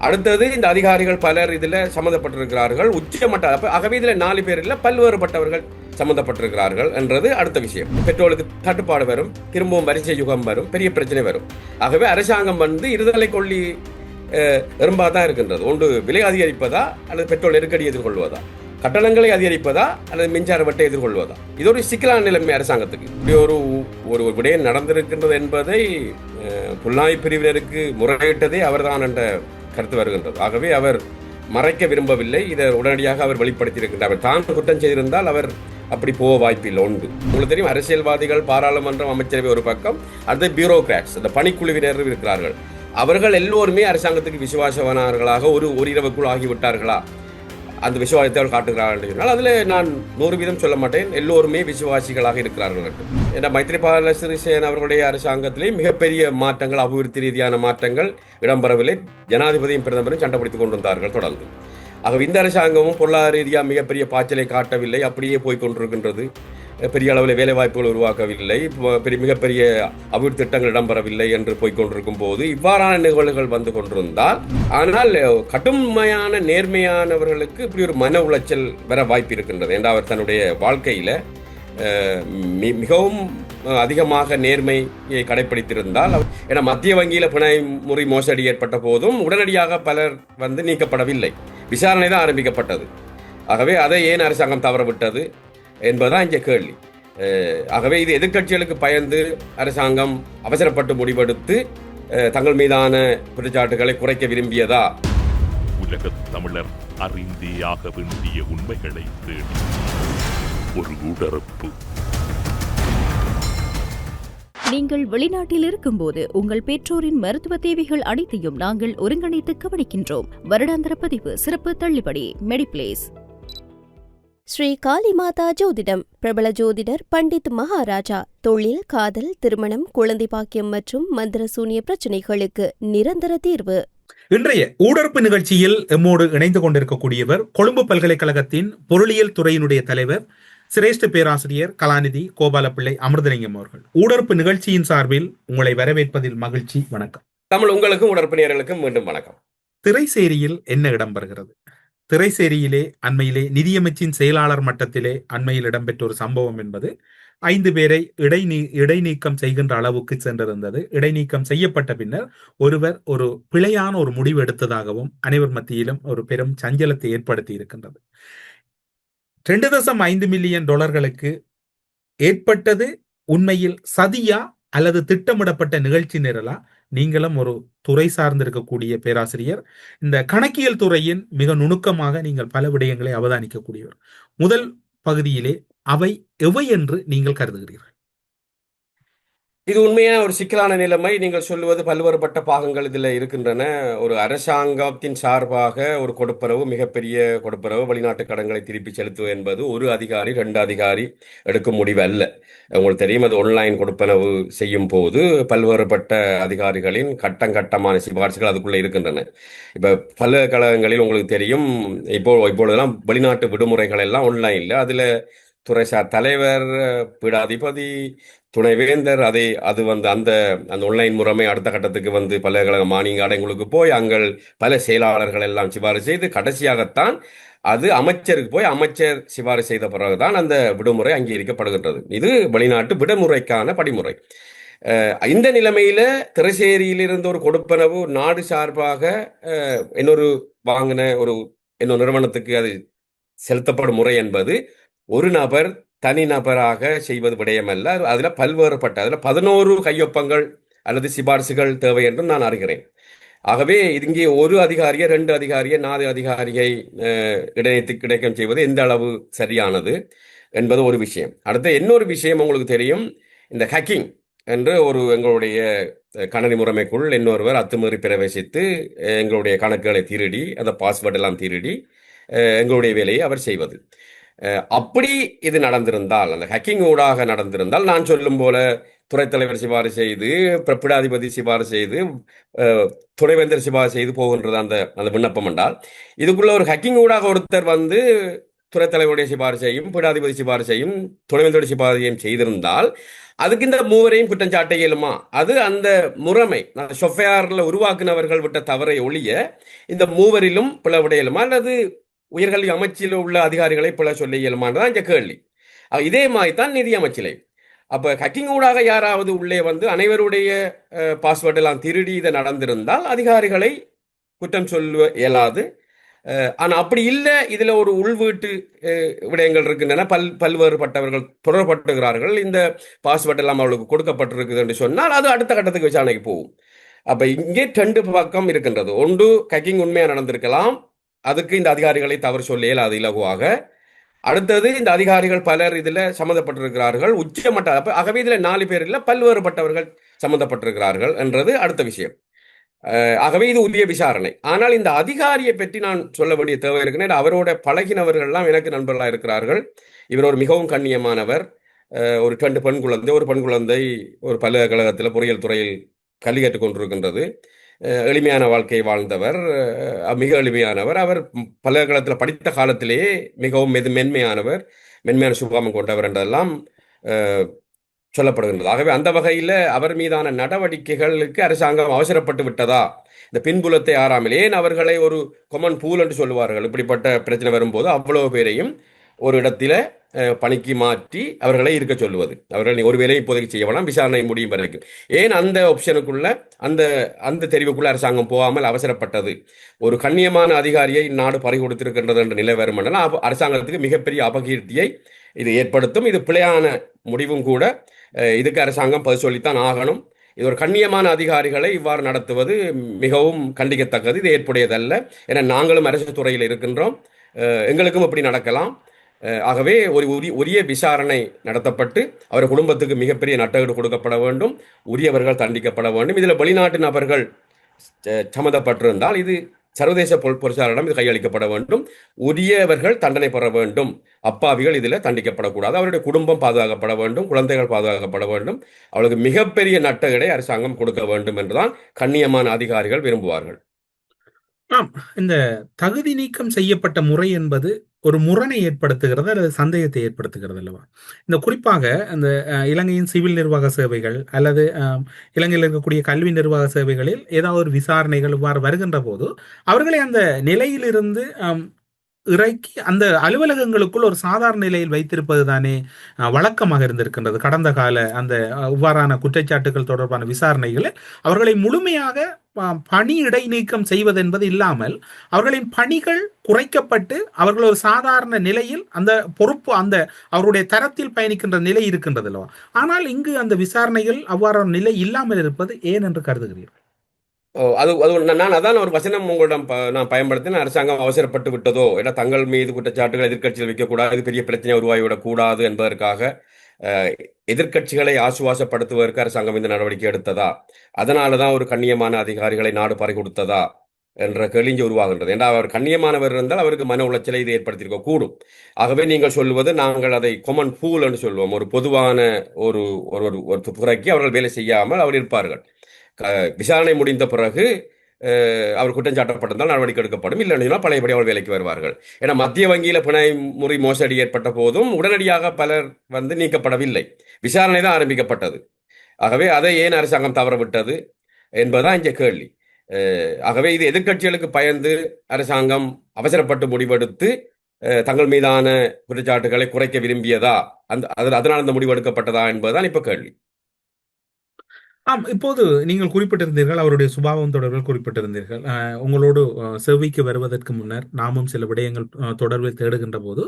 அடுத்தது இந்த அதிகாரிகள் பலர் இதில் சம்மந்தப்பட்டிருக்கிறார்கள் உச்சமட்ட. ஆகவே இதில் 4 பேர் இல்லை, பல்வேறுபட்டவர்கள் சம்பந்தப்பட்டிருக்கிறார்கள் என்றது அடுத்த விஷயம். பெட்ரோலுக்கு தட்டுப்பாடு வரும், திரும்பவும் வரிசை யுகம் வரும், பெரிய பிரச்சனை வரும். ஆகவே அரசாங்கம் இருதலை கொள்ளி எறும்பா தான் இருக்கின்றது. ஒன்று விலை அதிகரிப்பதா அல்லது பெட்ரோல் நெருக்கடி எதிர்கொள்வதா, கட்டணங்களை அதிகரிப்பதா அல்லது மின்சார வெட்டை எதிர்கொள்வதா. இது ஒரு சிக்கலான நிலைமை அரசாங்கத்துக்கு. இப்படி ஒரு விடயம் நடந்திருக்கின்றது என்பதை புலனாய்வு பிரிவினருக்கு முறையிட்டதே அவர்தான் என்ற கருத்து வருகின்றது. ஆகவே அவர் மறைக்க விரும்பவில்லை, இதை உடனடியாக அவர் வெளிப்படுத்தியிருக்கின்றார். அவர் தான் குற்றம் செய்திருந்தால் அவர் அப்படி போக வாய்ப்பில்லை. ஒன்று உங்களுக்கு தெரியும், அரசியல்வாதிகள், பாராளுமன்றம், அமைச்சரவை ஒரு பக்கம், அடுத்த பியூரோகிராட்ஸ், அந்த பணிக்குழுவினர் இருக்கிறார்கள். அவர்கள் எல்லோருமே அரசாங்கத்துக்கு விசுவாசமானவர்களாக ஒரு இரவுக்குள் ஆகிவிட்டார்களா, அந்த விசுவாசத்தை அவர் காட்டுகிறார்கள். அதில் நான் 100% சொல்ல மாட்டேன், எல்லோருமே விசுவாசிகளாக இருக்கிறார்கள். ஏன்னா மைத்ரிபால சிறிசேன அவர்களுடைய அரசாங்கத்திலே மிகப்பெரிய மாற்றங்கள், அபிவிருத்தி ரீதியான மாற்றங்கள் இடம்பெறவில்லை. ஜனாதிபதியும் பிரதமரும் சண்டை பிடித்துக் கொண்டிருந்தார்கள் தொடர்ந்து. ஆகவே இந்த அரசாங்கமும் பொருளாதார ரீதியாக மிகப்பெரிய பாய்ச்சலை காட்டவில்லை, அப்படியே போய்கொண்டிருக்கின்றது. பெரிய அளவில் வேலை வாய்ப்புகள் உருவாக்கவில்லை, மிகப்பெரிய அபிவிருத்தி திட்டங்கள் இடம்பெறவில்லை என்று போய்கொண்டிருக்கும் போது இவ்வாறான நிகழ்வுகள் வந்து கொண்டிருந்தால், ஆனால் கடுமையான நேர்மையானவர்களுக்கு இப்படி ஒரு மன உளைச்சல் வர வாய்ப்பு இருக்கின்றது. ஏன்னா அவர் தன்னுடைய வாழ்க்கையில் மிகவும் அதிகமாக நேர்மையை கடைபிடித்திருந்தால், ஏன்னா மத்திய வங்கியில் பிணை முறை மோசடி ஏற்பட்ட போதும் உடனடியாக பலர் நீக்கப்படவில்லை, விசாரணை தான் ஆரம்பிக்கப்பட்டது. ஆகவே அதை ஏன் அரசாங்கம் தவறவிட்டது என்பதுதான் இங்கே கேள்வி. ஆகவே இது எதிர்க்கட்சிகளுக்கு பயந்து அரசாங்கம் அவசரப்பட்டு முடிவெடுத்து தங்கள் மீதான குற்றச்சாட்டுகளை குறைக்க விரும்பியதா? உலக தமிழர் அறிந்தே ஆக வேண்டிய உண்மைகளை தேடி ஒரு உடறப்பு. நீங்கள் வெளிநாட்டில் இருக்கும்போது உங்கள் பெற்றோரின் மருத்துவ தேவைகள் அனைத்தையும் நாங்கள் ஒருங்கிணைத்து கவனிக்கின்றோம். வருடாந்திர பதிவு, சிறப்பு தள்ளுபடி, மெடிப்ளேஸ். ஸ்ரீ காளி மாதா ஜோதிடம். பிரபல ஜோதிடர் பண்டித் மகாராஜா. தொழில், காதல், திருமணம், குழந்தை பாக்கியம் மற்றும் மந்திர சூனிய பிரச்சனைகளுக்கு நிரந்தர தீர்வு. இன்றைய ஊடறுப்பு நிகழ்ச்சியில் எம்மோடு இணைந்து கொண்டிருக்கக்கூடியவர் கொழும்பு பல்கலைக்கழகத்தின் பொருளியல் துறையினுடைய தலைவர், சிரேஷ்ட பேராசிரியர் கலாநிதி கோபாலப்பிள்ளை அமிர்தலிங்கம் அவர்கள். ஊடறுப்பு நிகழ்ச்சியின் சார்பில் உங்களை வரவேற்பதில் மகிழ்ச்சி. வணக்கம். தமிழ் உங்களுக்கும் ஊடறுப்பு நேயர்களுக்கும் மீண்டும் வணக்கம். திரைசேரியில் என்ன இடம்பெறுகிறது? திரைசேரியிலே அண்மையிலே நிதியமைச்சின் செயலாளர் மட்டத்திலே அண்மையில் இடம்பெற்ற ஒரு சம்பவம் என்பது 5 பேரை இடைநீக்கம் செய்கின்ற அளவுக்கு சென்றிருந்தது. இடைநீக்கம் செய்யப்பட்ட பின்னர் ஒருவர் ஒரு பிழையான ஒரு முடிவு எடுத்ததாகவும் அனைவர் மத்தியிலும் ஒரு பெரும் சஞ்சலத்தை ஏற்படுத்தி இருக்கின்றது. $2.5 மில்லியன் ஏற்பட்டது உண்மையில் சதியா அல்லது திட்டமிடப்பட்ட நிகழ்ச்சி நிரலா? நீங்களும் ஒரு துறை சார்ந்திருக்கக்கூடிய பேராசிரியர், இந்த கணக்கியல் துறையின் மிக நுணுக்கமாக நீங்கள் பல விடயங்களை அவதானிக்கக்கூடியவர். முதல் பகுதியிலே அவை எவை என்று நீங்கள் கருதுகிறீர்கள்? இது உண்மையான ஒரு சிக்கலான நிலைமை. நீங்கள் சொல்லுவது பல்வேறுபட்ட பாகங்கள் இதில் இருக்கின்றன. ஒரு அரசாங்கத்தின் சார்பாக ஒரு கொடுப்பனவு, மிகப்பெரிய கொடுப்பனவு, வெளிநாட்டு கடன்களை திருப்பி செலுத்துவது என்பது ஒரு அதிகாரி 2 அதிகாரி எடுக்கும் முடிவு அல்ல. உங்களுக்கு தெரியும், அது ஆன்லைன் கொடுப்பனவு செய்யும் போது பல்வேறுபட்ட அதிகாரிகளின் கட்டமான சிபாரிசுகள் அதுக்குள்ளே இருக்கின்றன. இப்போ பல்கலைக்கழகங்களில் உங்களுக்கு தெரியும், இப்பொழுதெல்லாம் வெளிநாட்டு விடுமுறைகள் எல்லாம் ஆன்லைனில், அதில் துறைசார் தலைவர், பீடாதிபதி, துணைவேந்தர், அது அந்த ஆன்லைன் முறைமை அடுத்த கட்டத்துக்கு பல்கலைக்கழக மானிய ஆடைங்களுக்கு போய் அங்கள் பல செயலாளர்கள் எல்லாம் சிபாரிசு செய்து கடைசியாகத்தான் அது அமைச்சருக்கு போய் அமைச்சர் சிபாரிசு செய்த பிறகுதான் அந்த விடுமுறை அங்கீகரிக்கப்படுகின்றது. இது வெளிநாட்டு விடுமுறைக்கான படிமுறை. இந்த நிலைமையில திரைசேரியில் இருந்த ஒரு கொடுப்பனவு நாடு சார்பாக இன்னொரு நிறுவனத்துக்கு அது செலுத்தப்படும் முறை என்பது ஒரு நபர் தனிநபராக செய்வது விடயமல்ல. அதில் பல்வேறுபட்ட 11 கையொப்பங்கள் அல்லது சிபாரிசுகள் தேவை என்றும் நான் அறிகிறேன். ஆகவே இங்கே ஒரு அதிகாரியை, 2 அதிகாரியை, 4 அதிகாரியை இடைக்கம் செய்வது எந்த அளவு சரியானது என்பது ஒரு விஷயம். அடுத்த இன்னொரு விஷயம், உங்களுக்கு தெரியும், இந்த ஹேக்கிங் என்று எங்களுடைய கணனி முறைமைக்குள் இன்னொருவர் அத்துமீறி பிரவேசித்து எங்களுடைய கணக்குகளை திருடி, அந்த பாஸ்வேர்ட் எல்லாம் திருடி எங்களுடைய வேலையை அவர் செய்வது. அப்படி இது நடந்திருந்தால், அந்த ஹேக்கிங் ஊடாக நடந்திருந்தால், நான் சொல்லும் போல துறைத்தலைவர் சிபாரிசு செய்து, பீடாதிபதி சிபாரிசு செய்து, துணைவேந்தர் சிபாரிசு செய்து போகின்றது அந்த விண்ணப்பம் என்றால், இதுக்குள்ள ஒரு ஹேக்கிங் ஊடாக ஒருத்தர் துறை தலைவருடைய சிபாரிசையும் பீடாதிபதி சிபாரிசையும் துணைவேந்தருடைய சிபாரிசையும் செய்திருந்தால் அதுக்கு இந்த மூவரையும் குற்றம் சாட்ட இயலுமா? அது அந்த முறைமை ஷொஃபையார்ல உருவாக்குனவர்கள் விட்ட தவறை ஒழிய இந்த மூவரிலும் பிளவிட இயலுமா அல்லது உயர்கல்வி அமைச்சில் உள்ள அதிகாரிகளை பிழ சொல்ல இயலுமான்றதான் இந்த கேள்வி. இதே மாதிரி தான் நிதி அமைச்சிலை. அப்போ ஹக்கிங் ஊடாக யாராவது உள்ளே வந்து அனைவருடைய பாஸ்வேர்ட் எல்லாம் திருடி இதை நடந்திருந்தால் அதிகாரிகளை குற்றம் சொல்ல இயலாது. ஆனால் அப்படி இல்லை, இதில் ஒரு உள்வீட்டு விடயங்கள் இருக்கின்றன, பல்வேறுபட்டவர்கள் தொடரப்பட்டுகிறார்கள், இந்த பாஸ்வேர்ட் எல்லாம் அவர்களுக்கு கொடுக்கப்பட்டிருக்குது என்று சொன்னால் அது அடுத்த கட்டத்துக்கு விசாரணைக்கு போகும். அப்போ இங்கே 2 பக்கம் இருக்கின்றது. ஒன்று, ஹக்கிங் உண்மையாக நடந்திருக்கலாம், அதுக்கு இந்த அதிகாரிகளை தவறு சொல்ல இயலாது இலகுவாக. அடுத்தது, இந்த அதிகாரிகள் பலர் இதில் சம்மந்தப்பட்டிருக்கிறார்கள், உச்சமட்ட. ஆகவே இதில் 4 பேர் இல்லை, பல்வேறுபட்டவர்கள் சம்மந்தப்பட்டிருக்கிறார்கள் என்றது அடுத்த விஷயம். ஆகவே இது உரிய விசாரணை. ஆனால் இந்த அதிகாரியை பற்றி நான் சொல்ல வேண்டிய தேவை இருக்குன்னா, அவரோட பழகினவர்கள்லாம் எனக்கு நண்பர்களாக இருக்கிறார்கள். இவர் ஒரு மிகவும் கண்ணியமானவர். ஒரு 2 பெண் குழந்தை, ஒரு பெண் குழந்தை ஒரு பல்கலைக்கழகத்தில் பொறியியல் துறையில் கல்வி கற்றுக் கொண்டிருக்கின்றது. எளிமையான வாழ்க்கையை வாழ்ந்தவர், மிக எளிமையானவர். அவர் பல்கலைக்கழகத்தில் படித்த காலத்திலேயே மிகவும் மென்மையான சுபாவம் கொண்டவர் என்றெல்லாம் சொல்லப்படுகின்றது. ஆகவே அந்த வகையில் அவர் மீதான நடவடிக்கைகளுக்கு அரசாங்கம் அவசரப்பட்டு விட்டதா, இந்த பின்புலத்தை ஆறாமல், ஏன் அவர்களை ஒரு கொமன் பூல் என்று சொல்லுவார்கள், இப்படிப்பட்ட பிரச்சனை வரும்போது அவ்வளவு பேரையும் ஒரு இடத்துல பணிக்கு மாற்றி அவர்களை இருக்க சொல்லுவது, அவர்கள் ஒரு வேலையை இப்போதைக்கு செய்ய வேணாம், விசாரணை முடியும் வரைக்கும், ஏன் அந்த ஆப்ஷனுக்குள்ள அந்த தெரிவுக்குள்ள அரசாங்கம் போகாமல் அவசரப்பட்டது? ஒரு கண்ணியமான அதிகாரியை நாடு பறி கொடுத்திருக்கின்றது என்ற நிலை வரும் என்றால் அரசாங்கத்துக்கு மிகப்பெரிய அபகீர்த்தியை இது ஏற்படுத்தும். இது பிழையான முடிவும் கூட. இதுக்கு அரசாங்கம் பதில் சொல்லித்தான் ஆகணும். இது ஒரு கண்ணியமான அதிகாரிகளை இவ்வாறு நடத்துவது மிகவும் கண்டிக்கத்தக்கது, இது ஏற்புடையதல்ல. ஏன்னா நாங்களும் அரசு துறையில் இருக்கின்றோம், எங்களுக்கும் இப்படி நடக்கலாம். ஆகவே உரிய விசாரணை நடத்தப்பட்டு அவர் குடும்பத்துக்கு மிகப்பெரிய நட்டஈடு கொடுக்கப்பட வேண்டும், உரியவர்கள் தண்டிக்கப்பட வேண்டும். இதில் வெளிநாட்டு நபர்கள் சம்மந்தப்பட்டிருந்தால் இது சர்வதேச பொறிச்சாளரிடம் இது கையளிக்கப்பட வேண்டும், உரியவர்கள் தண்டனை பெற வேண்டும், அப்பாவிகள் இதில் தண்டிக்கப்படக்கூடாது, அவருடைய குடும்பம் பாதுகாக்கப்பட வேண்டும், குழந்தைகள் பாதுகாக்கப்பட வேண்டும், அவளுக்கு மிகப்பெரிய நட்டஈடை அரசாங்கம் கொடுக்க வேண்டும் என்றுதான் கண்ணியமான அதிகாரிகள் விரும்புவார்கள். இந்த தகுதி நீக்கம் செய்யப்பட்ட முறை என்பது ஒரு முரணை ஏற்படுத்துகிறது அல்லது சந்தேகத்தை ஏற்படுத்துகிறது அல்லவா? இந்த குறிப்பாக அந்த இலங்கையின் சிவில் நிர்வாக சேவைகள் அல்லது இலங்கையில் இருக்கக்கூடிய கல்வி நிர்வாக சேவைகளில் ஏதாவது ஒரு விசாரணைகள் இவ்வாறு வருகின்ற போது அவர்களை அந்த நிலையிலிருந்து இறக்கி அந்த அலுவலகங்களுக்குள் ஒரு சாதாரண நிலையில் வைத்திருப்பது தானே வழக்கமாக இருந்திருக்கின்றது. கடந்த கால அந்த இவ்வாறான குற்றச்சாட்டுகள் தொடர்பான விசாரணைகளை அவர்களை முழுமையாக பணி இடைநீக்கம் செய்வது என்பது இல்லாமல் அவர்களின் பணிகள் குறைக்கப்பட்டு அவர்கள் ஒரு சாதாரண நிலையில் அந்த பொறுப்பு அந்த அவருடைய தரத்தில் பயணிக்கின்ற நிலை இருக்கின்றது அல்லவா? ஆனால் இங்கு அந்த விசாரணைகள் அவ்வாறான நிலை இல்லாமல் இருப்பது ஏன் என்று கருதுகிறீர்கள்? நான் அதான் ஒரு வசனம் உங்களிடம் நான் பயன்படுத்தின, அரசாங்கம் அவசரப்பட்டு விட்டதோ, ஏன்னா தங்கள் மீது குற்றச்சாட்டுகள் எதிர்க்கட்சிகள் வைக்கக்கூடாது, பெரிய பிரச்சனை உருவாகிவிடக் கூடாது என்பதற்காக எதிர்க்கட்சிகளை ஆசுவாசப்படுத்துவதற்கு அரசாங்கம் இந்த நடவடிக்கை எடுத்ததா, அதனாலதான் ஒரு கண்ணியமான அதிகாரிகளை நாடு பறி கொடுத்ததா என்ற கேள்வி உருவாகின்றது. ஏன்னா அவர் கண்ணியமானவர் இருந்தால் அவருக்கு மன உளைச்சலை இது ஏற்படுத்தியிருக்க கூடும். ஆகவே நீங்கள் சொல்வது, நாங்கள் அதை கொமன் பூல் என்று சொல்வோம், ஒரு பொதுவான ஒரு துறைக்கு அவர்கள் வேலை செய்யாமல் அவர் இருப்பார்கள். விசாரணை முடிந்த பிறகு அவர் குற்றம் சாட்டப்பட்டிருந்தால் நடவடிக்கை எடுக்கப்படும், இல்லைன்னா பழையபடி அவர் வேலைக்கு வருவார்கள். ஏன்னா மத்திய வங்கியில் பிணை முறை மோசடி ஏற்பட்ட போதும் உடனடியாக பலர் நீக்கப்படவில்லை, விசாரணை தான் ஆரம்பிக்கப்பட்டது. ஆகவே அதை ஏன் அரசாங்கம் தவறவிட்டது என்பதுதான் இங்கே கேள்வி. ஆகவே இது எதிர்க்கட்சிகளுக்கு பயந்து அரசாங்கம் அவசரப்பட்டு முடிவெடுத்து தங்கள் மீதான குற்றச்சாட்டுகளை குறைக்க விரும்பியதா, அதனால் அந்த முடிவு எடுக்கப்பட்டதா என்பதுதான் இப்ப கேள்வி. இப்போது நீங்கள் குறிப்பிட்டிருந்தீர்கள், அவருடைய சுபாவம் தொடர்பில் குறிப்பிட்டிருந்தீர்கள். உங்களோடு செவ்விக்கு வருவதற்கு முன்னர் நாமும் சில விடயங்கள் தொடர்பில் தேடுகின்ற போது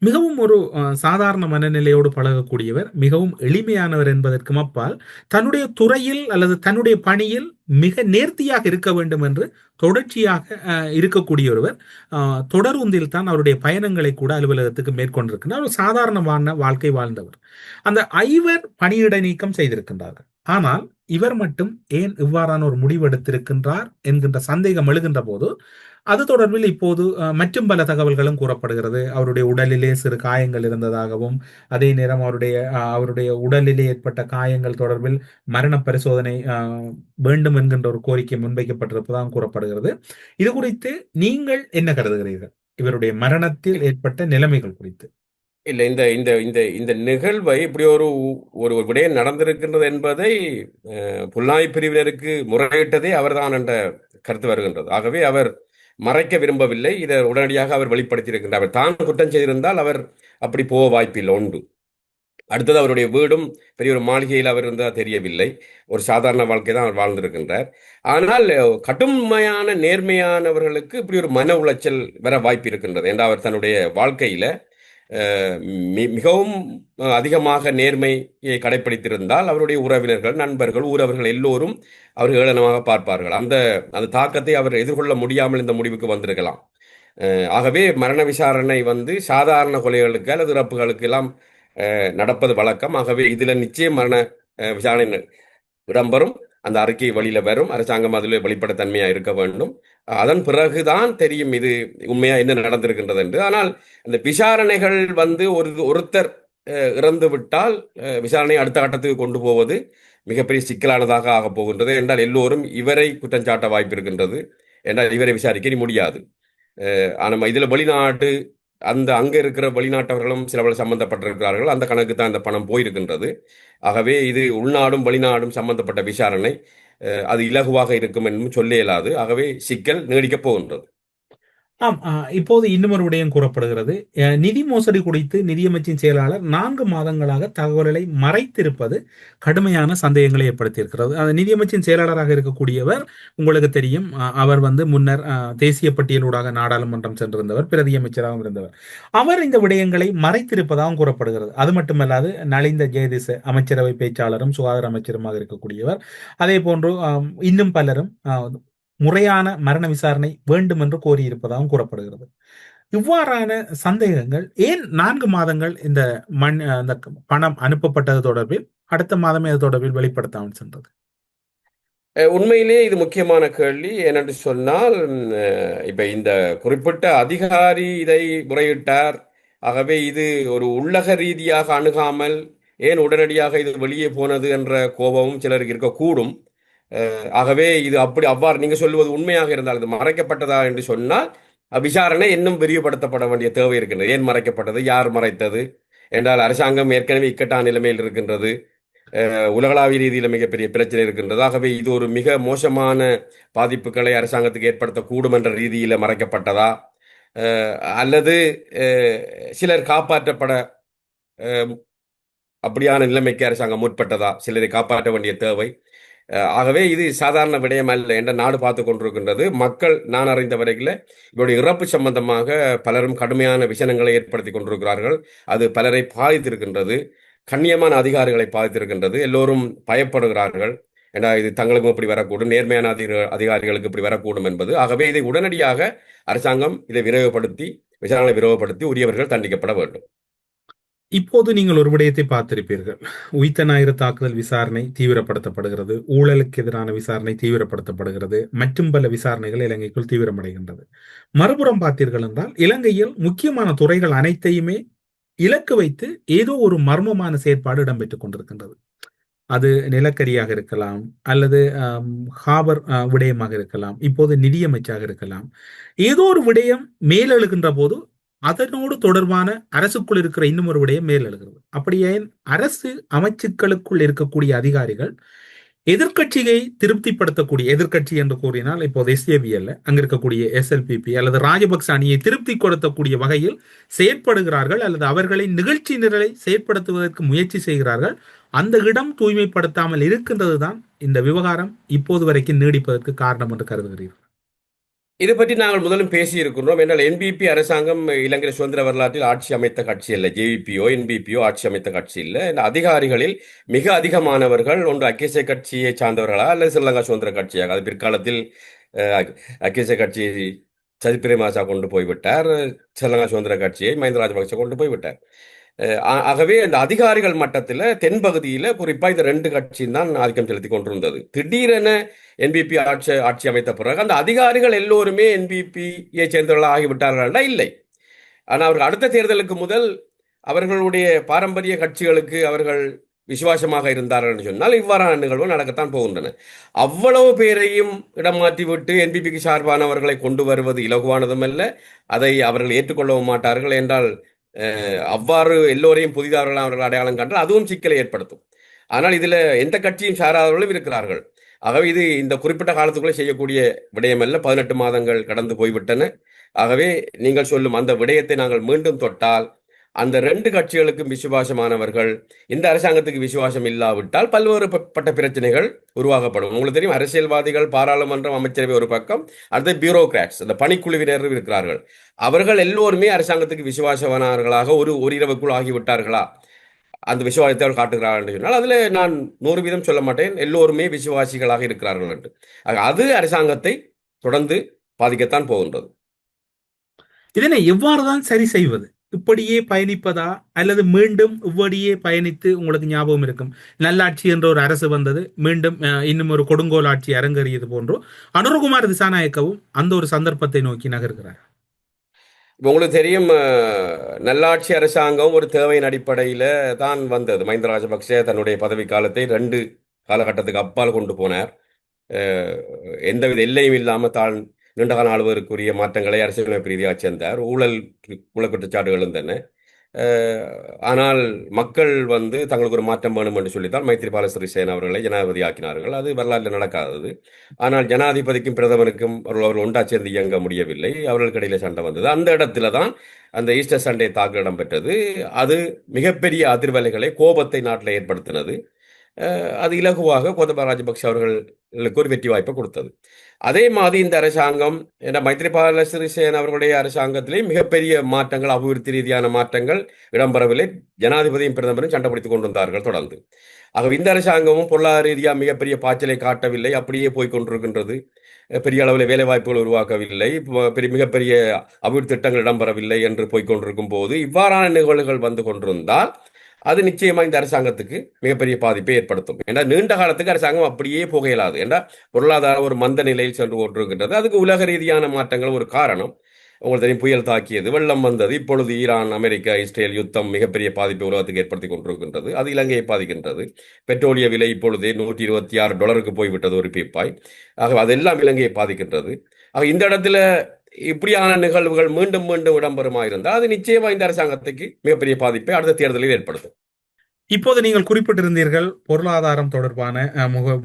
மிகவும் ஒரு சாதாரண மனநிலையோடு பழகக்கூடியவர், மிகவும் எளிமையானவர் என்பதற்கும் அப்பால் தன்னுடைய துறையில் அல்லது தன்னுடைய பணியில் மிக நேர்த்தியாக இருக்க வேண்டும் என்று தொடர்ச்சியாக இருக்கக்கூடிய ஒருவர். தொடர்ந்தில் தான் அவருடைய பயணங்களை கூட அலுவலகத்துக்கு மேற்கொண்டிருக்கின்றார். ஒரு சாதாரணமான வாழ்க்கை வாழ்ந்தவர். அந்த 5 பணியிட நீக்கம் செய்திருக்கின்றார்கள். ஆனால் இவர் மட்டும் ஏன் இவ்வாறான ஒரு முடிவு எடுத்திருக்கின்றார் என்கின்ற சந்தேகம் எழுகின்ற போது அது தொடர்பில் இப்போது மற்றும் பல தகவல்களும் கூறப்படுகிறது. அவருடைய உடலிலே சிறு காயங்கள் இருந்ததாகவும், அதே நேரம் அவருடைய உடலிலே ஏற்பட்ட காயங்கள் தொடர்பில் மரண பரிசோதனை வேண்டும் என்கின்ற ஒரு கோரிக்கை முன்வைக்கப்பட்டிருப்பதாக கூறப்படுகிறது. இது குறித்து நீங்கள் என்ன கருதுகிறீர்கள்? இவருடைய மரணத்தில் ஏற்பட்ட நிலைமைகள் குறித்து. இல்லை, இந்த இந்த இந்த இந்த நிகழ்வை இப்படி ஒரு ஒரு விடயம் நடந்திருக்கின்றது என்பதை புலனாய்வு பிரிவினருக்கு முறையிட்டதே அவர்தான் என்ற கருத்து வருகின்றது. ஆகவே அவர் மறைக்க விரும்பவில்லை. இதை உடனடியாக அவர் வெளிப்படுத்தியிருக்கின்றார். அவர் தான் குற்றம் செய்திருந்தால் அவர் அப்படி போக வாய்ப்பில்லை உண்டு. அடுத்தது அவருடைய வீடும் பெரிய ஒரு மாளிகையில் அவர் இருந்தால் தெரியவில்லை. ஒரு சாதாரண வாழ்க்கை தான் அவர் வாழ்ந்திருக்கின்றார். ஆனால் கடுமையான நேர்மையானவர்களுக்கு இப்படி ஒரு மன உளைச்சல் வர வாய்ப்பு இருக்கின்றது. ஏன்னா அவர் தன்னுடைய வாழ்க்கையில மிகவும் அதிகமாக நேர்மையை கடைபிடித்திருந்தால் அவருடைய உறவினர்கள், நண்பர்கள், ஊரவர்கள் எல்லோரும் அவர் ஏளனமாக பார்ப்பார்கள். அந்த தாக்கத்தை அவர் எதிர்கொள்ள முடியாமல் இந்த முடிவுக்கு வந்திருக்கலாம். ஆகவே மரண விசாரணை சாதாரண கொலைகளுக்கு அல்லது இறப்புகளுக்கு எல்லாம் நடப்பது வழக்கம். ஆகவே இதுல நிச்சயம் மரண விசாரணை இடம்பெறும். அந்த அறிக்கை வழியில வரும். அரசாங்கம் அதில் வெளிப்படைத்தன்மையா இருக்க வேண்டும். அதன் பிறகுதான் தெரியும் இது உண்மையா என்ன நடந்திருக்கின்றது என்று. ஆனால் அந்த விசாரணைகள் ஒருத்தர் இறந்து விட்டால் விசாரணை அடுத்த கட்டத்துக்கு கொண்டு போவது மிகப்பெரிய சிக்கலானதாக ஆகப் போகின்றது. என்றால் எல்லோரும் இவரை குற்றம் சாட்ட வாய்ப்பு இருக்கின்றது. என்றால் இவரை விசாரிக்க முடியாது. ஆனால் இதுல வெளிநாடு அங்க இருக்கிற வெளிநாட்டவர்களும் சில சம்பந்தப்பட்டிருக்கிறார்கள். அந்த கணக்கு தான் இந்த பணம் போயிருக்கின்றது. ஆகவே இது உள்நாடும் வெளிநாடும் சம்பந்தப்பட்ட விசாரணை. அது இலகுவாக இருக்கும் என்றும் சொல்ல இயலாது. ஆகவே சிக்கல் நீடிக்கப் போகின்றது. ஆம், இப்போது இன்னும் ஒரு விடயம் கூறப்படுகிறது. நிதி மோசடி குறித்து நிதியமைச்சின் செயலாளர் 4 மாதங்களாக தகவல்களை மறைத்திருப்பது கடுமையான சந்தேகங்களை ஏற்படுத்தியிருக்கிறது. நிதியமைச்சின் செயலாளராக இருக்கக்கூடியவர் உங்களுக்கு தெரியும், அவர் முன்னர் தேசிய பட்டியலூடாக நாடாளுமன்றம் சென்றிருந்தவர், பிரதி அமைச்சராகவும் இருந்தவர். அவர் இந்த விடயங்களை மறைத்திருப்பதாகவும் கூறப்படுகிறது. அது மட்டுமல்லாது நலிந்த ஜெயதிச அமைச்சரவை பேச்சாளரும் சுகாதார அமைச்சருமாக இருக்கக்கூடியவர், அதே போன்று இன்னும் பலரும் முறையான மரண விசாரணை வேண்டும் என்று கோரியிருப்பதாகவும் கூறப்படுகிறது. இவ்வாறான சந்தேகங்கள் ஏன் 4 மாதங்கள் இந்த பணம் அனுப்பப்பட்டது தொடர்பில் அடுத்த மாதமே அது தொடர்பில் வெளிப்படுத்தாமல் சென்றது? உண்மையிலேயே இது முக்கியமான கேள்வி. ஏனென்று சொன்னால் இப்ப இந்த குறிப்பிட்ட அதிகாரி இதை முறையிட்டார். ஆகவே இது ஒரு உள்ளக ரீதியாக அணுகாமல் ஏன் உடனடியாக இது வெளியே போனது என்ற கோபமும் சிலருக்கு இருக்கக்கூடும். ஆகவே இது அவ்வாறு நீங்க சொல்லுவது உண்மையாக இருந்தால் இது மறைக்கப்பட்டதா என்று சொன்னால் விசாரணை இன்னும் விரிவுபடுத்தப்பட வேண்டிய தேவை இருக்கின்றது. ஏன் மறைக்கப்பட்டது, யார் மறைத்தது என்றால் அரசாங்கம் ஏற்கனவே இக்கட்டான நிலைமையில் இருக்கின்றது. உலகளாவிய ரீதியில் மிகப்பெரிய பிரச்சனை இருக்கின்றது. ஆகவே இது ஒரு மிக மோசமான பாதிப்புகளை அரசாங்கத்துக்கு ஏற்படுத்தக்கூடும் என்ற ரீதியில மறைக்கப்பட்டதா, அல்லது சிலர் காப்பாற்றப்பட அப்படியான நிலைமைக்கு அரசாங்கம் முற்பட்டதா, சிலரை காப்பாற்ற வேண்டிய தேவை. ஆகவே இது சாதாரண விடயம் அல்ல என்ற நாடு பார்த்து கொண்டிருக்கின்றது. மக்கள் நான் அறிந்த வரையில் இவருடைய இறப்பு சம்பந்தமாக பலரும் கடுமையான விசனங்களை ஏற்படுத்தி கொண்டிருக்கிறார்கள். அது பலரை பாதித்திருக்கின்றது, கண்ணியமான அதிகாரிகளை பாதித்திருக்கின்றது. எல்லோரும் பயப்படுகிறார்கள். ஏன்னா இது தங்களுக்கும் இப்படி வரக்கூடும், நேர்மையான அதிகாரிகளுக்கு இப்படி வரக்கூடும் என்பது. ஆகவே இதை உடனடியாக அரசாங்கம் இதை விசாரணை விரைவுபடுத்தி உரியவர்கள் தண்டிக்கப்பட வேண்டும். இப்போது நீங்கள் ஒரு விடயத்தை பார்த்திருப்பீர்கள். உயிர்த்த ஞாயிறு தாக்குதல் விசாரணை தீவிரப்படுத்தப்படுகிறது, ஊழலுக்கு எதிரான விசாரணை தீவிரப்படுத்தப்படுகிறது, மற்றும் பல விசாரணைகள் இலங்கைக்குள் தீவிரமடைகின்றது. மறுபுறம் பார்த்தீர்கள் என்றால் இலங்கையில் முக்கியமான துறைகள் அனைத்தையுமே இலக்கு வைத்து ஏதோ ஒரு மர்மமான செயற்பாடு இடம்பெற்றுக் கொண்டிருக்கின்றது. அது நிலக்கரியாக இருக்கலாம், அல்லது ஹாபர் விடயமாக இருக்கலாம், இப்போது நிதியமைச்சாக இருக்கலாம். ஏதோ ஒரு விடயம் மேலெழுகின்ற போது அதனோடு தொடர்பான அரசுக்குள் இருக்கிற இன்னும் ஒரு விடயம் மேல் எழுகிறது. அப்படியே அரசு அமைச்சுக்களுக்குள் இருக்கக்கூடிய அதிகாரிகள் எதிர்கட்சியை திருப்திப்படுத்தக்கூடிய, எதிர்கட்சி என்று கூறினால் இப்போது SABL அங்க இருக்கக்கூடிய SLPP அல்லது ராஜபக்ச அணியை திருப்திப்படுத்தக்கூடிய வகையில் செயற்படுகிறார்கள், அல்லது அவர்களின் நிகழ்ச்சி நிரலை செயற்படுத்துவதற்கு முயற்சி செய்கிறார்கள். அந்த இடம் தூய்மைப்படுத்தாமல் இருக்கின்றதுதான் இந்த விவகாரம் இப்போது வரைக்கும் நீடிப்பதற்கு காரணம் என்று கருதுகிறீர்கள்? இது பற்றி நாங்கள் முதலும் பேசியிருக்கிறோம். என்றால் NPP அரசாங்கம் இலங்கை சுதந்திர வரலாற்றில் ஆட்சி அமைத்த கட்சி இல்லை. JVPயோ NPPயோ ஆட்சி அமைத்த கட்சி இல்லை. இந்த அதிகாரிகளில் மிக அதிகமானவர்கள் ஒன்று அக்கிசை கட்சியை சார்ந்தவர்களா அல்லது ஸ்ரீலங்கா சுதந்திர கட்சியாக. அது பிற்காலத்தில் அக்கிசை கட்சி சஜித் பிரேமதாசா கொண்டு போய்விட்டார், ஸ்ரீலங்கா சுதந்திர கட்சியை மஹிந்த ராஜபக்ச கொண்டு போய்விட்டார். ஆகவே இந்த அதிகாரிகள் மட்டத்தில் தென்பகுதியில் குறிப்பாக இந்த 2 கட்சியும் தான் ஆதிக்கம் செலுத்தி கொண்டிருந்தது. திடீரென NPP ஆட்சி அமைத்த பிறகு அந்த அதிகாரிகள் எல்லோருமே NPPயை சேர்ந்தவர்களாக ஆகிவிட்டார்களா? இல்லை. ஆனால் அவர்கள் அடுத்த தேர்தலுக்கு முதல் அவர்களுடைய பாரம்பரிய கட்சிகளுக்கு அவர்கள் விசுவாசமாக இருந்தார்கள் என்று சொன்னால் இவ்வாறான நிகழ்வு நடக்கத்தான் போகின்றன. அவ்வளவு பேரையும் இடமாற்றி விட்டு என்பிபிக்கு சார்பானவர்களை கொண்டு வருவது இலகுவானதும் அல்ல. அதை அவர்கள் ஏற்றுக்கொள்ளவும் மாட்டார்கள். என்றால் அவ்வாறு எல்லோரையும் புதிதாக அவர்கள் அடையாளம் கண்டால் அதுவும் சிக்கலை ஏற்படுத்தும். ஆனால் இதில் எந்த கட்சியும் சாராதவர்களும் இருக்கிறார்கள். ஆகவே இது இந்த குறிப்பிட்ட காலத்துக்குள்ளே செய்யக்கூடிய விடயம் அல்ல. 18 மாதங்கள் கடந்து போய்விட்டன. ஆகவே நீங்கள் சொல்லும் அந்த விடயத்தை நாங்கள் மீண்டும் தொட்டால் அந்த 2 கட்சிகளுக்கும் விசுவாசமானவர்கள் இந்த அரசாங்கத்துக்கு விசுவாசம் இல்லாவிட்டால் பல்வேறுபட்ட பிரச்சனைகள் உருவாக்கப்படும். உங்களுக்கு தெரியும், அரசியல்வாதிகள், பாராளுமன்றம், அமைச்சரவை ஒரு பக்கம், அடுத்த பியூரோகிராட்ஸ், அந்த பணிக்குழுவினர் இருக்கிறார்கள். அவர்கள் எல்லோருமே அரசாங்கத்துக்கு விசுவாசமானவர்களாக ஒரு இரவுக்குள் ஆகிவிட்டார்களா, அந்த விசுவாசத்தை அவர் காட்டுகிறார்கள் என்று சொன்னால் அதில் நான் 100% சொல்ல மாட்டேன் எல்லோருமே விசுவாசிகளாக இருக்கிறார்கள் என்று. அது அரசாங்கத்தை தொடர்ந்து பாதிக்கத்தான் போகின்றது. இதனை எவ்வாறுதான் சரி செய்வது? இப்படியே பயணிப்பதா அல்லது மீண்டும் இவ்வடியே பயணித்து, உங்களுக்கு ஞாபகம் இருக்கும் நல்லாட்சி என்ற ஒரு அரசு வந்தது, மீண்டும் இன்னும் ஒரு கொடுங்கோல் ஆட்சி அரங்கேறியது போன்றோ அனுரகுமார் திசாநாயக்கவும் அந்த ஒரு சந்தர்ப்பத்தை நோக்கி நகர்கிறார். உங்களுக்கு தெரியும், நல்லாட்சி அரசாங்கம் ஒரு தேவையின் அடிப்படையில் தான் வந்தது. மஹிந்த ராஜபக்சே தன்னுடைய பதவி காலத்தை 2 காலகட்டத்துக்கு அப்பால் கொண்டு போனார். எந்தவித எல்லையும் இல்லாமல் தான் நீண்டகால ஆளுவதற்குரிய மாற்றங்களை அரசியலமைப்பு ரீதியாக சேர்ந்தார். ஊழல் குற்றச்சாட்டுகள் இருந்தன. ஆனால் மக்கள் தங்களுக்கு ஒரு மாற்றம் வேணும் என்று சொல்லித்தான் மைத்ரிபால சிறிசேன அவர்களை ஜனாதிபதி ஆக்கினார்கள். அது வரலாற்றில் நடக்காதது. ஆனால் ஜனாதிபதிக்கும் பிரதமருக்கும் அவர்கள் ஒன்றா சேர்ந்து இயங்க முடியவில்லை. அவர்களுக்கு இடையில சண்டை வந்தது. அந்த இடத்துல தான் அந்த ஈஸ்டர் சண்டே தாக்குதல் இடம்பெற்றது. அது மிகப்பெரிய அதிர்வலைகளை, கோபத்தை நாட்டில் ஏற்படுத்தினது. அது இலகுவாக கோத்தபய ராஜபக்ஷ அவர்களுக்கு ஒரு வெற்றி வாய்ப்பை கொடுத்தது. அதே மாதிரி இந்த அரசாங்கம், மைத்ரிபால சிறிசேன அவர்களுடைய அரசாங்கத்திலே மிகப்பெரிய மாற்றங்கள், அபிவிருத்தி ரீதியான மாற்றங்கள் இடம்பெறவில்லை. ஜனாதிபதியும் பிரதமரும் சண்டை பிடித்துக் கொண்டிருந்தார்கள் தொடர்ந்து. ஆகவே இந்த அரசாங்கமும் பொருளாதார ரீதியாக மிகப்பெரிய பாய்ச்சலை காட்டவில்லை, அப்படியே போய்கொண்டிருக்கின்றது. பெரிய அளவில் வேலை வாய்ப்புகள் உருவாக்கவில்லை, மிகப்பெரிய அபிவிருத்தி திட்டங்கள் இடம்பெறவில்லை என்று போய்கொண்டிருக்கும் போது இவ்வாறான நிகழ்வுகள் வந்து கொண்டிருந்தால் அது நிச்சயமாக இந்த அரசாங்கத்துக்கு மிகப்பெரிய பாதிப்பை ஏற்படுத்தும். ஏன்னா நீண்ட காலத்துக்கு அரசாங்கம் அப்படியே போக இயலாது. ஏன்னா பொருளாதார ஒரு மந்த நிலையில் சென்று கொண்டிருக்கின்றது. அதுக்கு உலக ரீதியான மாற்றங்கள் ஒரு காரணம். உங்களுக்கு தெரியும், புயல் தாக்கியது, வெள்ளம் வந்தது, இப்பொழுது ஈரான், அமெரிக்கா, இஸ்ரேல் யுத்தம் மிகப்பெரிய பாதிப்பை உலகத்துக்கு ஏற்படுத்தி கொண்டிருக்கின்றது. அது இலங்கையை பாதிக்கின்றது. பெட்ரோலிய விலை இப்பொழுது $126 போய்விட்டது ஒரு பீப்பாய். ஆக அதெல்லாம் இலங்கையை பாதிக்கின்றது. ஆக இந்த இடத்துல இப்படியான நிகழ்வுகள் மீண்டும் மீண்டும் இடம்பெறுமா இருந்தால் அது நிச்சயமா இந்த அரசாங்கத்துக்கு மிகப்பெரிய பாதிப்பை அடுத்த தேர்தலில் ஏற்படுத்தும். இப்போது நீங்கள் குறிப்பிட்டிருந்தீர்கள், பொருளாதாரம் தொடர்பான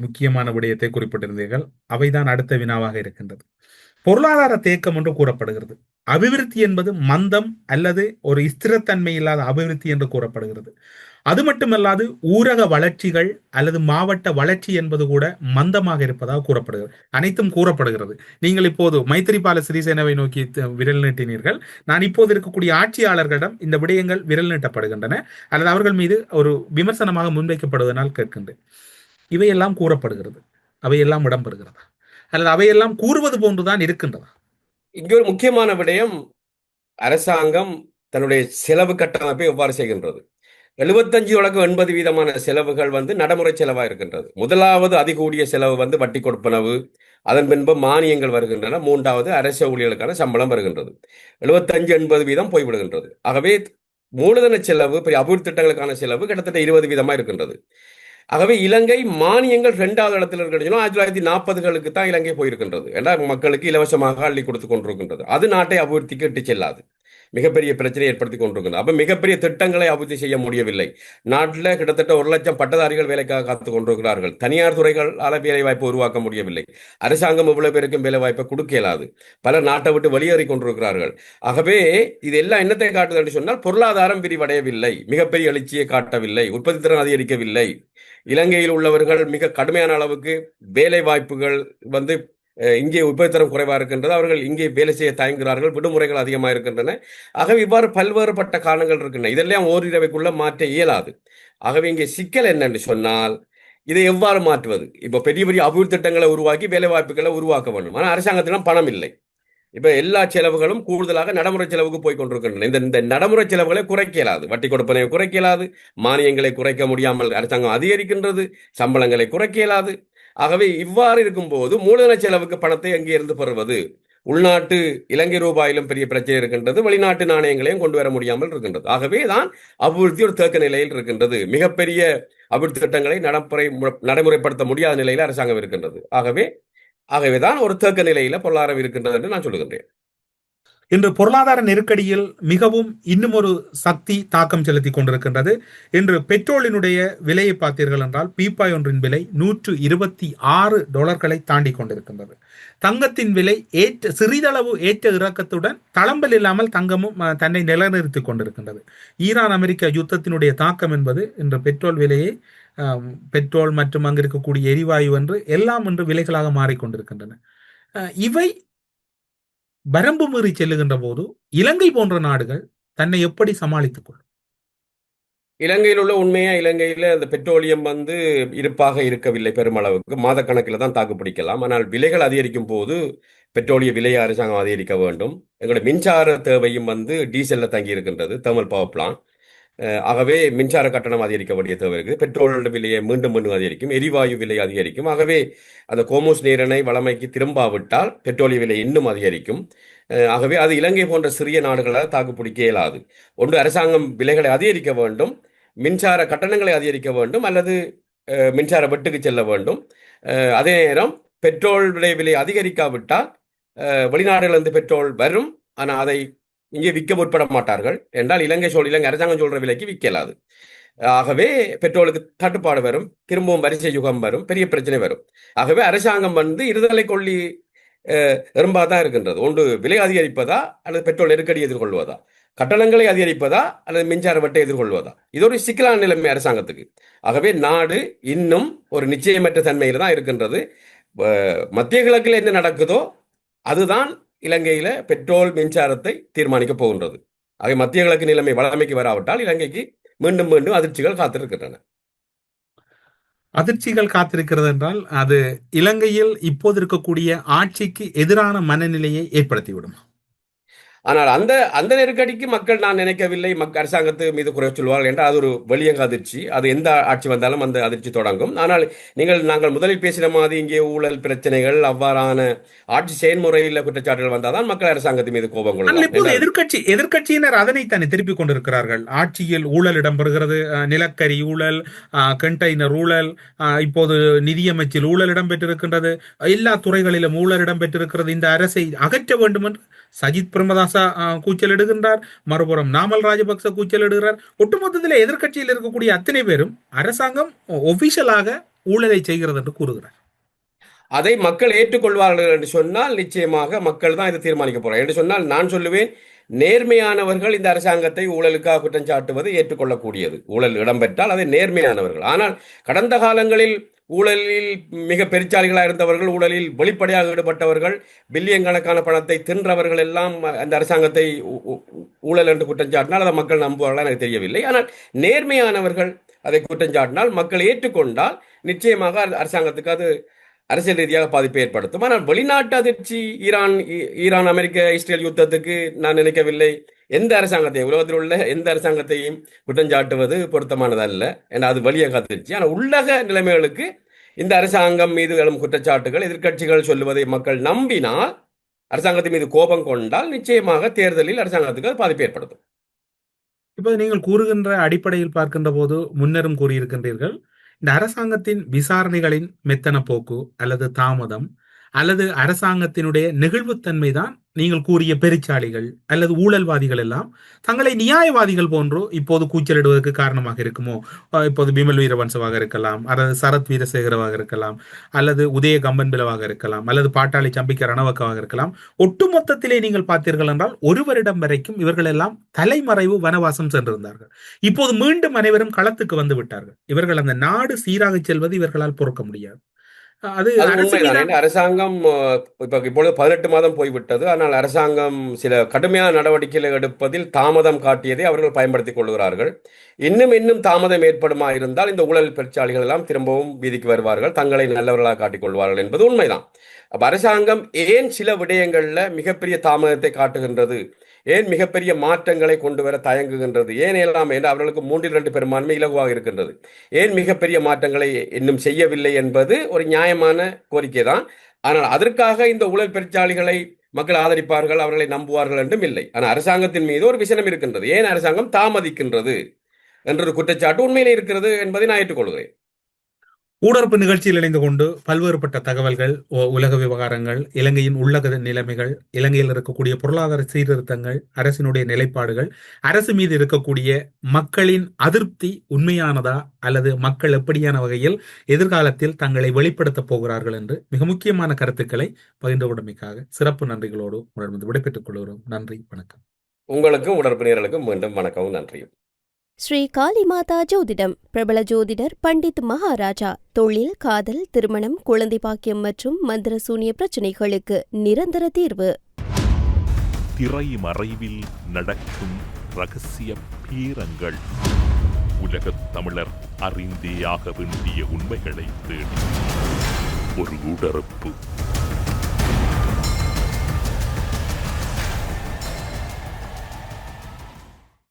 முக்கியமான விடயத்தை குறிப்பிட்டிருந்தீர்கள். அவைதான் அடுத்த வினாவாக இருக்கின்றது. பொருளாதார தேக்கம் என்று கூறப்படுகிறது. அபிவிருத்தி என்பது மந்தம் அல்லது ஒரு ஸ்திரத்தன்மை இல்லாத அபிவிருத்தி என்று கூறப்படுகிறது. அது மட்டுமல்லாது ஊரக வளர்ச்சிகள் அல்லது மாவட்ட வளர்ச்சி என்பது கூட மந்தமாக இருப்பதாக கூறப்படுகிறது. அனைத்தும் கூறப்படுகிறது. நீங்கள் இப்போது மைத்ரிபால சிறிசேனவை நோக்கி விரல் நீட்டினீர்கள். நான் இப்போது இருக்கக்கூடிய ஆட்சியாளர்களிடம் இந்த விடயங்கள் விரல் நீட்டப்படுகின்றன அல்லது அவர்கள் மீது ஒரு விமர்சனமாக முன்வைக்கப்படுவதனால் கேட்கின்றேன். இவையெல்லாம் கூறப்படுகிறது, அவையெல்லாம் இடம்பெறுகிறதா அல்லது அவையெல்லாம் கூறுவது போன்றுதான் இருக்கின்றதா? இங்கே ஒரு முக்கியமான விடயம், அரசாங்கம் தன்னுடைய செலவு கட்டமைப்பை எவ்வாறு செய்கின்றது. 75-80% செலவுகள் நடைமுறை செலவாக இருக்கின்றது. முதலாவது அதிகூடிய செலவு வட்டி கொடுப்பனவு, அதன் பின்பு மானியங்கள் வருகின்றன, 3வது அரச ஊழியர்களுக்கான சம்பளம் வருகின்றது. 75-80% போய்விடுகின்றது. ஆகவே மூலதன செலவு, பெரிய அபிவிருத்தி திட்டங்களுக்கான செலவு கிட்டத்தட்ட 20% இருக்கின்றது. ஆகவே இலங்கை மானியங்கள் 2வது இடத்தில் இருக்கிறது. 1940களுக்கு தான் இலங்கை போயிருக்கின்றது. ஏன்னா மக்களுக்கு இலவசமாக அள்ளி கொடுத்து கொண்டிருக்கின்றது. அது நாட்டை அபிவிருத்திக்கு இட்டு செல்லாது, மிகப்பெரிய பிரச்சனையை ஏற்படுத்தி கொண்டிருக்கிறது. அப்ப மிகப்பெரிய திட்டங்களை அபிவிருத்தி செய்ய முடியவில்லை. நாட்டில் கிட்டத்தட்ட 1 லட்சம் பட்டதாரிகள் வேலைக்காக காத்துக் கொண்டிருக்கிறார்கள். தனியார் துறைகளால் வேலை வாய்ப்பு உருவாக்க முடியவில்லை. அரசாங்கம் இவ்வளவு பேருக்கும் வேலை வாய்ப்பை கொடுக்க இயலாது. பலர் நாட்டை விட்டு வெளியேறி கொண்டிருக்கிறார்கள். ஆகவே இதெல்லாம் என்னத்தை காட்டுது என்று சொன்னால், பொருளாதாரம் விரிவடையவில்லை, மிகப்பெரிய எழுச்சியை காட்டவில்லை, உற்பத்தி திறன் அதிகரிக்கவில்லை. இலங்கையில் உள்ளவர்கள் மிக கடுமையான அளவுக்கு வேலை வாய்ப்புகள் இங்கே உற்பத்தித்தரம் குறைவாக இருக்கின்றது. அவர்கள் இங்கே வேலை செய்ய தயங்குகிறார்கள், விடுமுறைகள் அதிகமாக இருக்கின்றன. ஆகவே இவ்வாறு பல்வேறுபட்ட காரணங்கள் இருக்கின்றன. இதெல்லாம் ஓரிரவைக்குள்ள மாற்ற இயலாது. ஆகவே இங்கே சிக்கல் என்னன்னு சொன்னால், இதை எவ்வாறு மாற்றுவது? இப்போ பெரிய பெரிய அபிவிருத்தி திட்டங்களை உருவாக்கி வேலை வாய்ப்புகளை உருவாக்க வேண்டும். ஆனால் அரசாங்கத்திடம் பணம் இல்லை. இப்ப எல்லா செலவுகளும் கூடுதலாக நடைமுறை செலவுக்கு போய் கொண்டிருக்கின்றன. இந்த நடைமுறை செலவுகளை குறைக்க இயலாது, வட்டி கொடுப்பனை குறைக்க இயலாது, மானியங்களை குறைக்க முடியாமல் அரசாங்கம் அதிகரிக்கின்றது, சம்பளங்களை குறைக்க இயலாது. ஆகவே இவ்வாறு இருக்கும்போது மூலதன செலவுக்கு பணத்தை எங்கே இருந்து பெறுவது? உள்நாட்டு இலங்கை ரூபாயிலும் பெரிய பிரச்சனை இருக்கின்றது, வெளிநாட்டு நாணயங்களையும் கொண்டு வர முடியாமல் இருக்கின்றது. ஆகவே தான் அபிவிருத்தி ஒரு தேக்க நிலையில் இருக்கின்றது. மிகப்பெரிய அபிவிருத்தி திட்டங்களை நடைமுறைப்படுத்த முடியாத நிலையில் அரசாங்கம் இருக்கின்றது. ஆகவேதான் ஒரு தேக்க நிலையில பொருளாதாரம் இருக்கின்றது என்று நான் சொல்லுகின்றேன். இன்று பொருளாதார நெருக்கடியில் மிகவும் இன்னும் ஒரு சக்தி தாக்கம் செலுத்தி கொண்டிருக்கின்றது. இன்று பெட்ரோலினுடைய விலையை பார்த்தீர்கள் என்றால் பீப்பாய் ஒன்றின் விலை $126 தாண்டி கொண்டிருக்கின்றது. தங்கத்தின் விலை சிறிதளவு ஏற்ற இறக்கத்துடன் தளம்பல் இல்லாமல் தங்கமும் தன்னை நிலைநிறுத்திக் கொண்டிருக்கின்றது. ஈரான் அமெரிக்க யுத்தத்தினுடைய தாக்கம் என்பது இன்று பெட்ரோல் விலையை பெட்ரோல் மற்றும் அங்கு இருக்கக்கூடிய எரிவாயு என்று எல்லாம் இன்று விலைகளாக மாறிக்கொண்டிருக்கின்றன. இவை வரம்பு மீறி செல்லுகின்ற போது இலங்கை போன்ற நாடுகள் தன்னை எப்படி சமாளித்துக் கொள்ளும்? இலங்கையில் உள்ள உண்மையா, இலங்கையில அந்த பெட்ரோலியம் இருப்பாக இருக்கவில்லை. பெருமளவுக்கு மாதக்கணக்கில் தான் தாக்கு பிடிக்கலாம். ஆனால் விலைகள் அதிகரிக்கும் போது பெட்ரோலிய விலையை அரசாங்கம் அதிகரிக்க வேண்டும். எங்களுடைய மின்சார தேவையும் டீசல்ல தங்கி இருக்கின்றது, தெர்மல் பவர் பிளான்ட். ஆகவே மின்சார கட்டணம் அதிகரிக்க வேண்டிய தேவை இருக்குது. பெட்ரோல் விலையை மீண்டும் அதிகரிக்கும், எரிவாயு விலை அதிகரிக்கும். ஆகவே அந்த கோமோஸ் நீரிணை வளமைக்கு திரும்பாவிட்டால் பெட்ரோலிய விலை இன்னும் அதிகரிக்கும். ஆகவே அது இலங்கை போன்ற சிறிய நாடுகளால் தாக்கு பிடிக்க இயலாது. ஒன்று அரசாங்கம் விலைகளை அதிகரிக்க வேண்டும், மின்சார கட்டணங்களை அதிகரிக்க வேண்டும், அல்லது மின்சார வெட்டுக்கு செல்ல வேண்டும். அதே நேரம் பெட்ரோல் விலை அதிகரிக்காவிட்டால் வெளிநாடுகளிலிருந்து பெட்ரோல் வரும், ஆனால் அதை இங்கே விற்க முற்பட மாட்டார்கள் என்றால் இலங்கை அரசாங்கம் சொல்ற விலைக்கு விற்கலாது. ஆகவே பெட்ரோலுக்கு தட்டுப்பாடு வரும், திரும்பவும் வரிசை யுகம் வரும், பெரிய பிரச்சனை வரும். ஆகவே அரசாங்கம் இருதலை கொள்ளி எறும்பா தான் இருக்கின்றது. ஒன்று விலை அதிகரிப்பதா அல்லது பெட்ரோல் நெருக்கடி எதிர்கொள்வதா, கட்டணங்களை அதிகரிப்பதா அல்லது மின்சார வெட்டை எதிர்கொள்வதா, இது ஒரு சிக்கலான நிலைமை அரசாங்கத்துக்கு. ஆகவே நாடு இன்னும் ஒரு நிச்சயமற்ற தன்மையில தான் இருக்கின்றது. மத்திய கிழக்கில் என்ன நடக்குதோ அதுதான் இலங்கையில பெட்ரோல் மின்சாரத்தை தீர்மானிக்க போகின்றது. ஆக மத்திய கிழக்கு நிலைமை வளமைக்கு வராவிட்டால் இலங்கைக்கு மீண்டும் அதிர்ச்சிகள் காத்திருக்கின்றன. அதிர்ச்சிகள் காத்திருக்கிறது என்றால் அது இலங்கையில் இப்போது இருக்கக்கூடிய ஆட்சிக்கு எதிரான மனநிலையை ஏற்படுத்திவிடும். ஆனால் அந்த நெருக்கடிக்கு மக்கள் நான் நினைக்கவில்லை அரசாங்கத்து மீது குறை சொல்வார்கள் என்றால் அது ஒரு வெளியங்க அதிர்ச்சி. அது எந்த ஆட்சி வந்தாலும் அந்த அதிர்ச்சி தொடங்கும். ஆனால் நாங்கள் முதலில் பேசின மாதிரி இங்கே ஊழல் பிரச்சனைகள், அவ்வாறான ஆட்சி செயல்முறையில் குற்றச்சாட்டுகள் வந்தால்தான் மக்கள் அரசாங்கத்தின் மீது கோபம் கொள்ளலாம். எதிர்கட்சியினர் அதனைத்தானே திருப்பிக் கொண்டிருக்கிறார்கள். ஆட்சியில் ஊழல் இடம்பெறுகிறது, நிலக்கரி ஊழல், கண்டெய்னர் ஊழல், இப்போது நிதியமைச்சில் ஊழல் இடம்பெற்றிருக்கின்றது, எல்லா துறைகளிலும் ஊழல் இடம்பெற்றிருக்கிறது. இந்த அரசை அகற்ற வேண்டும் என்று சஜித் பிரேமதாச கூச்சலிடுகின்றார், மறுபுறம் நாமல் ராஜபக்ச கூச்சலிடுகிறார். ஒட்டுமொத்தத்தில் எதிர்கட்சியில் இருக்கக்கூடிய அத்தனை பேரும் அரசாங்கம் ஒபிஷியலாக ஊழலை செய்கிறது என்று கூறுகிறார். அதை மக்கள் ஏற்றுக்கொள்வார்கள் என்று சொன்னால் நிச்சயமாக மக்கள் தான் இதை தீர்மானிக்க போறார் என்று சொன்னால் நான் சொல்லுவேன், நேர்மையானவர்கள் இந்த அரசாங்கத்தை ஊழலுக்காக குற்றம் சாட்டுவது ஏற்றுக்கொள்ளக்கூடியது. ஊழல் இடம்பெற்றால் அதை நேர்மையானவர்கள். ஆனால் கடந்த காலங்களில் ஊழலில் மிக பெருச்சாளிகளாக இருந்தவர்கள், ஊழலில் வெளிப்படையாக ஈடுபட்டவர்கள், பில்லியன் கணக்கான பணத்தை தின்றவர்கள் எல்லாம் அந்த அரசாங்கத்தை ஊழல் என்று குற்றம் சாட்டினால் அதை மக்கள் நம்புவார்களா எனக்கு தெரியவில்லை. ஆனால் நேர்மையானவர்கள் அதை குற்றம் சாட்டினால் மக்கள் ஏற்றுக்கொண்டால் நிச்சயமாக அரசாங்கத்துக்கு அது அரசியல் ரீதியாக பாதிப்பை ஏற்படுத்தும். ஆனால் வெளிநாட்டு அதிர்ச்சி, ஈரான் அமெரிக்க இஸ்ரேல் யுத்தத்துக்கு நான் நினைக்கவில்லை எந்த அரசாங்கத்தையும், உலகத்தில் உள்ள எந்த அரசாங்கத்தையும் குற்றம் சாட்டுவது பொருத்தமானதல்ல என அது வெளியே அதிர்ச்சி. ஆனால் உள்ளக நிலைமைகளுக்கு இந்த அரசாங்கம் மீது எழும் குற்றச்சாட்டுகள் எதிர்க்கட்சிகள் சொல்லுவதை மக்கள் நம்பினால், அரசாங்கத்தின் மீது கோபம் கொண்டால் நிச்சயமாக தேர்தலில் அரசாங்கத்துக்கு அது பாதிப்பு ஏற்படுத்தும். இப்போது நீங்கள் கூறுகின்ற அடிப்படையில் பார்க்கின்ற போது முன்னரும் கூறியிருக்கின்றீர்கள், இந்த அரசாங்கத்தின் விசாரணைகளின் மெத்தன போக்கு அல்லது தாமதம் அல்லது அரசாங்கத்தினுடைய நெகிழ்வுத்தன்மை தான் நீங்கள் கூறிய பெருச்சாளிகள் அல்லது ஊழல்வாதிகள் எல்லாம் தங்களை நியாயவாதிகள் போன்றோ இப்போது கூச்சலிடுவதற்கு காரணமாக இருக்குமோ? இப்போது பிமல் வீரவன்சவாக இருக்கலாம், அல்லது சரத் வீரசேகரவாக இருக்கலாம், அல்லது உதய கம்பன்பிலவாக இருக்கலாம், அல்லது பாட்டாளி சம்பிக்க ரணவக்காக இருக்கலாம். ஒட்டுமொத்தத்திலே நீங்கள் பார்த்தீர்கள் என்றால் ஒரு வருடம் வரைக்கும் இவர்கள் எல்லாம் தலைமறைவு வனவாசம் சென்றிருந்தார்கள். இப்போது மீண்டும் அனைவரும் களத்துக்கு வந்து விட்டார்கள். இவர்கள் அந்த நாடு சீராக செல்வது இவர்களால் பொறுக்க முடியாது. அது உண்மைதான். அரசாங்கம் இப்பொழுது 18 மாதம் போய்விட்டது. ஆனால் அரசாங்கம் சில கடுமையான நடவடிக்கைகளை எடுப்பதில் தாமதம் காட்டியதை அவர்கள் பயன்படுத்திக் கொள்கிறார்கள். இன்னும் தாமதம் ஏற்படுமா இருந்தால் இந்த ஊழல் பெருச்சாளிகள் எல்லாம் திரும்பவும் வீதிக்கு வருவார்கள், தங்களை நல்லவர்களாக காட்டிக் கொள்வார்கள் என்பது உண்மைதான். அரசாங்கம் ஏன் சில விடயங்கள்ல மிகப்பெரிய தாமதத்தை காட்டுகின்றது, ஏன் மிகப்பெரிய மாற்றங்களை கொண்டு வர தயங்குகின்றது, ஏன் எல்லாம் என்று அவர்களுக்கு 3/2 பெரும்பான்மை இலகுவாக இருக்கின்றது, ஏன் மிகப்பெரிய மாற்றங்களை இன்னும் செய்யவில்லை என்பது ஒரு நியாயமான கோரிக்கை தான். ஆனால் அதற்காக இந்த ஊழல் பெருச்சாளிகளை மக்கள் ஆதரிப்பார்கள், அவர்களை நம்புவார்கள் என்றும் இல்லை. ஆனால் அரசாங்கத்தின் மீது ஒரு விசனம் இருக்கின்றது. ஏன் அரசாங்கம் தாமதிக்கின்றது என்ற ஒரு குற்றச்சாட்டு உண்மையிலே இருக்கிறது என்பதை நான் ஏற்றுக்கொள்கிறேன். ஊடறுப்பு நிகழ்ச்சியில் இணைந்து கொண்டு பல்வேறுபட்ட தகவல்கள், உலக விவகாரங்கள், இலங்கையின் உள்ளக நிலைமைகள், இலங்கையில் இருக்கக்கூடிய பொருளாதார சீர்திருத்தங்கள், அரசினுடைய நிலைப்பாடுகள், அரசு மீது இருக்கக்கூடிய மக்களின் அதிருப்தி உண்மையானதா அல்லது மக்கள் எப்படியான வகையில் எதிர்காலத்தில் தங்களை வெளிப்படுத்தப் போகிறார்கள் என்று மிக முக்கியமான கருத்துக்களை பகிர்ந்து கொண்டமைக்காக சிறப்பு நன்றிகளோடு உணர்ந்து விடைபெற்றுக் கொள்கிறோம். நன்றி, வணக்கம். உங்களுக்கும் உடற்பு நேயர்களுக்கும் மீண்டும் வணக்கமும் நன்றியும். ஸ்ரீ காளிமாதா ஜோதிடம் பிரபல ஜோதிடர் பண்டித் மகாராஜா. தொழில், காதல், திருமணம், குழந்தை பாக்கியம் மற்றும் மந்திர சூனிய பிரச்சினைகளுக்கு நிரந்தர தீர்வு. திரை மறைவில் நடக்கும் ரகசிய பீரங்கள். உலகத் தமிழர் அறிந்தே ஆக வேண்டிய உண்மைகளை தேடி ஒரு உடறுப்பு.